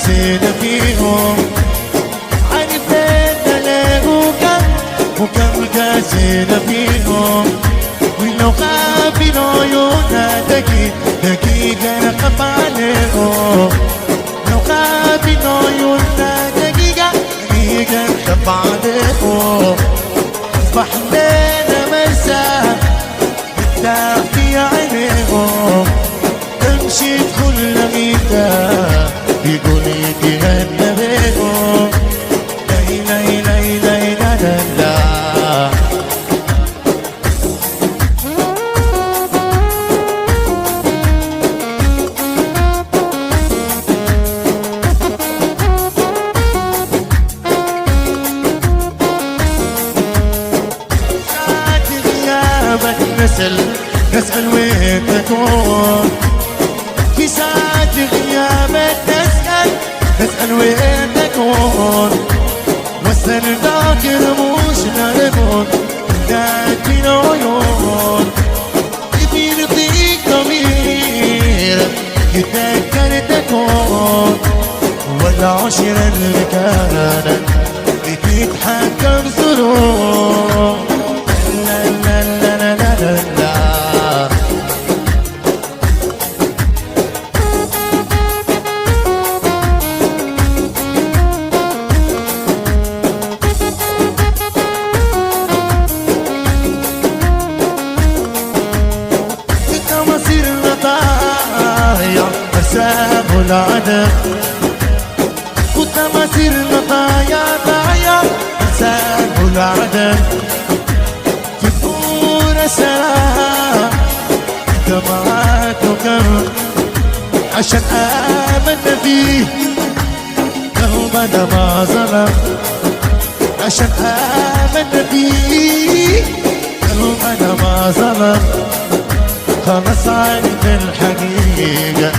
قاسينا فيهم، عرفنا له وكم قاسينا فيهم. ولو خافين عيوننا دقيقة نخاف عليهم، لو خافين عيوننا دقيقة نخاف عليهم. أصبح لنا مرسى نرتاح في عينيهم، تمشي تدخل لغيتها يقول يتهنى بيهم. لا لا لا لا لا لا نسأل وين تكون في ساعة غيابك، نسأل وين تكون. وصل ذاكر مش نربط لكن عيون في نطيق ضمير يتذكر تكون. والعشرة اللي كانت بتتحكم سرور. لا لا لا لا لا لا حساب العدد وتماثيل ضايع حساب العدد. في طور سلام دمعات وكم عشان آمنا فيه، لو بدا ما ظلم عشان آمنا فيه، لو بدا ما ظلم خلص عرف الحقيقة.